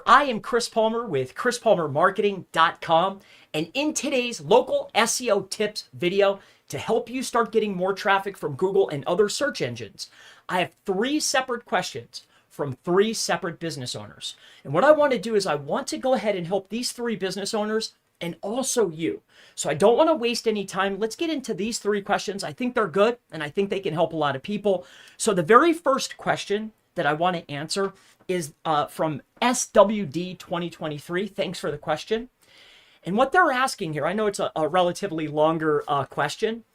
I am Chris Palmer with chrispalmermarketing.com, and in today's local SEO tips video to help you start getting more traffic from Google and other search engines, I have 3 separate questions from 3 separate business owners. And what I want to do is I want to go ahead and help these 3 business owners and also you. So I don't want to waste any time. Let's get into these 3 questions. I think they're good and I think they can help a lot of people. So the very first question that I want to answer is from SWD 2023. Thanks for the question. And what they're asking here, I know it's a relatively longer question,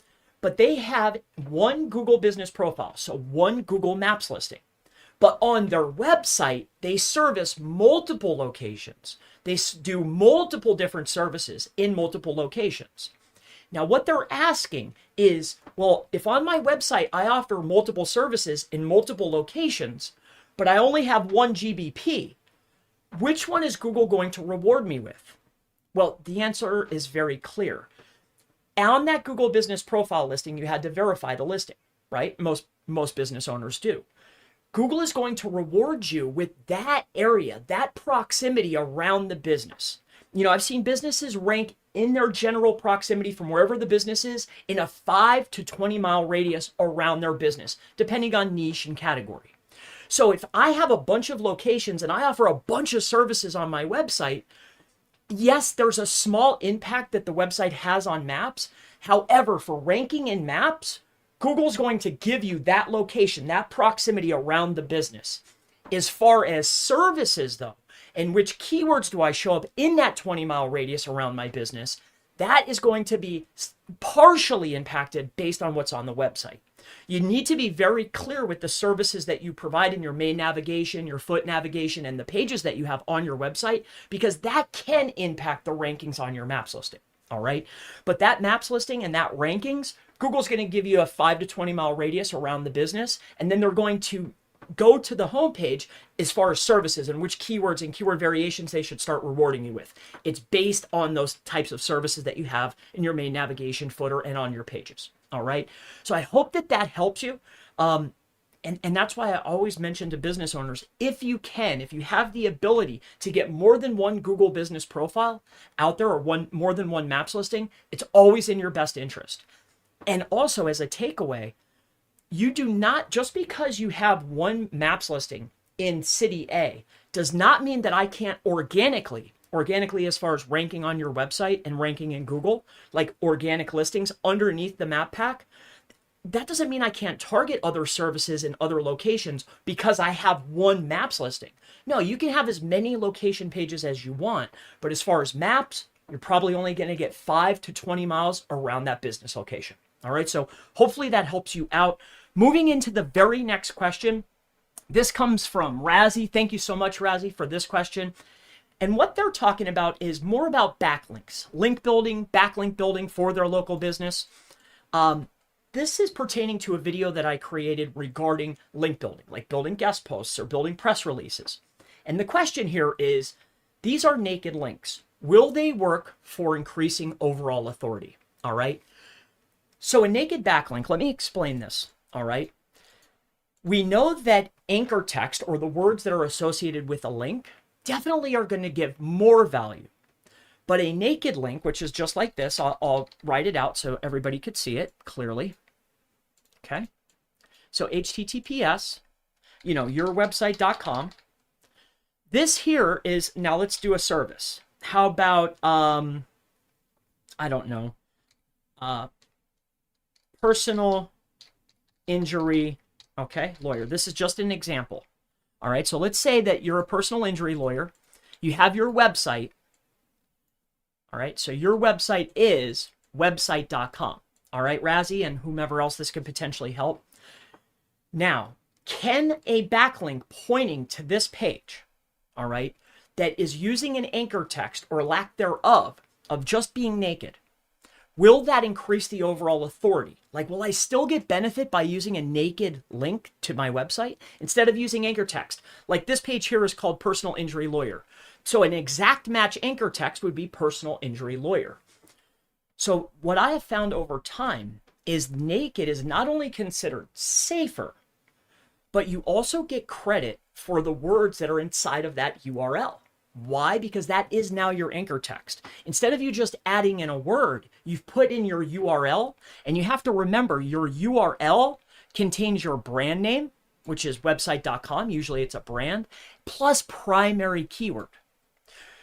but they have one Google business profile, so one Google Maps listing. But on their website, they service multiple locations. They do multiple different services in multiple locations. Now, what they're asking is, well, if on my website I offer multiple services in multiple locations, but I only have 1 GBP, which one is Google going to reward me with? Well, the answer is very clear. On that Google business profile listing, you had to verify the listing, right? Most business owners do. Google is going to reward you with that area, that proximity around the business. You know, I've seen businesses rank in their general proximity from wherever the business is in a 5 to 20 mile radius around their business, depending on niche and category. So if I have a bunch of locations and I offer a bunch of services on my website, yes, there's a small impact that the website has on maps. However, for ranking in maps, Google's going to give you that location, that proximity around the business. As far as services, though, and which keywords do I show up in that 20-mile radius around my business, that is going to be partially impacted based on what's on the website. You need to be very clear with the services that you provide in your main navigation, your foot navigation, and the pages that you have on your website, because that can impact the rankings on your maps listing. All right. But that maps listing and that rankings, Google's going to give you a 5 to 20 mile radius around the business. And then they're going to go to the homepage as far as services and which keywords and keyword variations they should start rewarding you with. It's based on those types of services that you have in your main navigation footer and on your pages. All right. So I hope that that helps you. And that's why I always mention to business owners, if you have the ability to get more than one Google business profile out there or more than one maps listing, it's always in your best interest. And also as a takeaway, you do not, just because you have one maps listing in city A, does not mean that I can't organically as far as ranking on your website and ranking in Google, like organic listings underneath the map pack. That doesn't mean I can't target other services in other locations because I have one maps listing. No, you can have as many location pages as you want, but as far as maps, you're probably only going to get 5 to 20 miles around that business location. All right, so hopefully that helps you out. Moving into the very next question, this comes from Razzie. Thank you so much, Razzie, for this question. And what they're talking about is more about backlinks, link building, backlink building for their local business. This is pertaining to a video that I created regarding link building, like building guest posts or building press releases. And the question here is, these are naked links. Will they work for increasing overall authority? All right. So a naked backlink, let me explain this. All right. We know that anchor text or the words that are associated with a link definitely are going to give more value. But a naked link, which is just like this, I'll write it out so everybody could see it clearly. Okay. So HTTPS, yourwebsite.com. This here is, now let's do a service. How about, I don't know, personal injury, okay, lawyer. This is just an example. All right. So let's say that you're a personal injury lawyer. You have your website. All right. So your website is website.com. All right, Razzie, and whomever else this could potentially help. Now, can a backlink pointing to this page, all right, that is using an anchor text or lack thereof of just being naked, will that increase the overall authority? Like, will I still get benefit by using a naked link to my website instead of using anchor text? Like this page here is called personal injury lawyer. So an exact match anchor text would be personal injury lawyer. So what I have found over time is naked is not only considered safer, but you also get credit for the words that are inside of that URL. Why? Because that is now your anchor text. Instead of you just adding in a word, you've put in your URL, and you have to remember your URL contains your brand name, which is website.com. Usually it's a brand, plus primary keyword.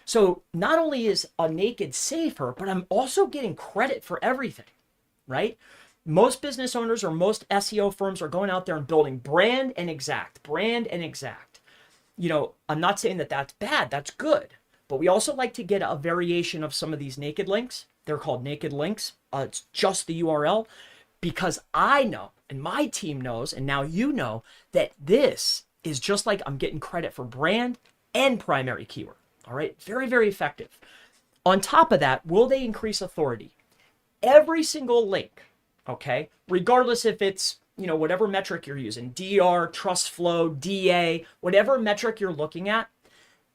So not only is a naked safer, but I'm also getting credit for everything, right? Most business owners or most SEO firms are going out there and building brand and exact. I'm not saying that that's bad, that's good. But we also like to get a variation of some of these naked links. They're called naked links. It's just the URL, because I know, and my team knows, and now you know, that this is just like I'm getting credit for brand and primary keyword. All right, very, very effective. On top of that, will they increase authority? Every single link, okay, regardless if it's, whatever metric you're using, DR, trust flow, DA, whatever metric you're looking at,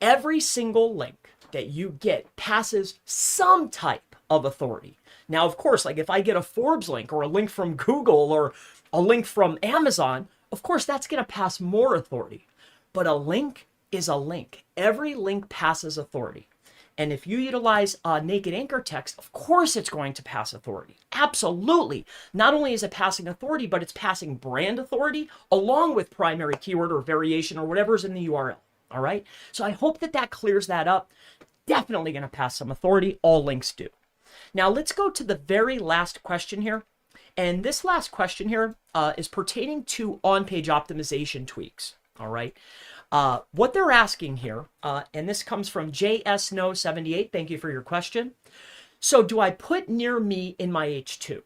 every single link that you get passes some type of authority. Now, of course, like if I get a Forbes link or a link from Google or a link from Amazon, of course, that's going to pass more authority. But a link is a link. Every link passes authority. And if you utilize a naked anchor text, of course it's going to pass authority. Absolutely. Not only is it passing authority, but it's passing brand authority along with primary keyword or variation or whatever's in the URL. All right. So I hope that clears that up. Definitely going to pass some authority. All links do. Now let's go to the very last question here. And this last question here is pertaining to on-page optimization tweaks. All right. What they're asking here, and this comes from JSNO78. Thank you for your question. So do I put near me in my H2?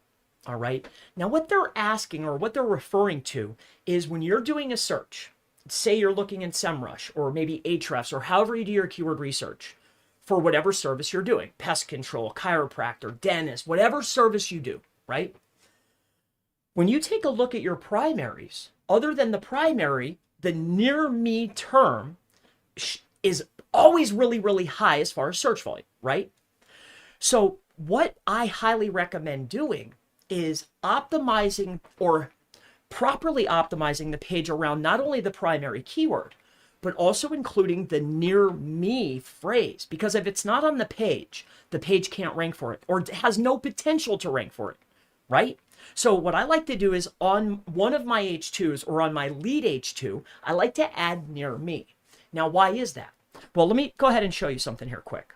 All right. Now what they're asking, or what they're referring to, is when you're doing a search, say you're looking in SEMrush or maybe Ahrefs or however you do your keyword research for whatever service you're doing, pest control, chiropractor, dentist, whatever service you do, right? When you take a look at your primaries, other than the primary, the near me term is always really, really high as far as search volume, right? So what I highly recommend doing is optimizing or properly optimizing the page around not only the primary keyword, but also including the near me phrase. Because if it's not on the page can't rank for it, or has no potential to rank for it, right? So what I like to do is on one of my H2s or on my lead H2, I like to add near me. Now, why is that? Well, let me go ahead and show you something here quick.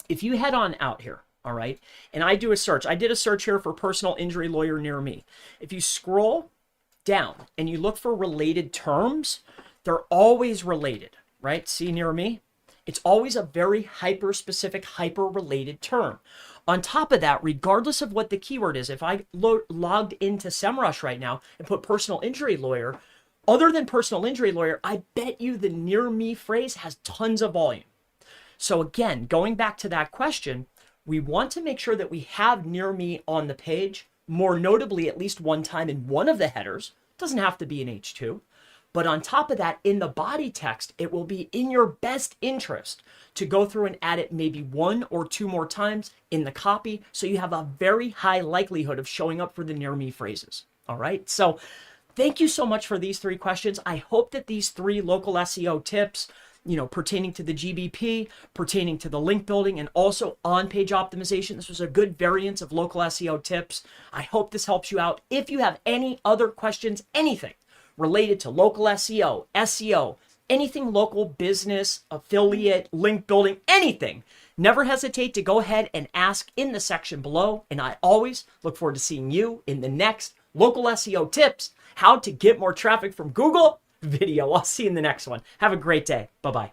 If you head on out here, all right, and I do a search. I did a search here for personal injury lawyer near me. If you scroll down and you look for related terms, they're always related, right? See near me? It's always a very hyper-specific, hyper-related term. On top of that, regardless of what the keyword is, if I logged into SEMrush right now and put personal injury lawyer, other than personal injury lawyer, I bet you the near me phrase has tons of volume. So again, going back to that question, we want to make sure that we have near me on the page, more notably at least one time in one of the headers. It doesn't have to be an H2. But on top of that, in the body text, it will be in your best interest to go through and add it maybe 1 or 2 more times in the copy, so you have a very high likelihood of showing up for the near me phrases. All right. So thank you so much for these 3 questions. I hope that these 3 local SEO tips, pertaining to the GBP, pertaining to the link building, and also on-page optimization, this was a good variance of local SEO tips. I hope this helps you out. If you have any other questions, anything related to local SEO, anything local business, affiliate, link building, anything, never hesitate to go ahead and ask in the section below. And I always look forward to seeing you in the next local SEO tips, how to get more traffic from Google video. I'll see you in the next one. Have a great day. Bye-bye.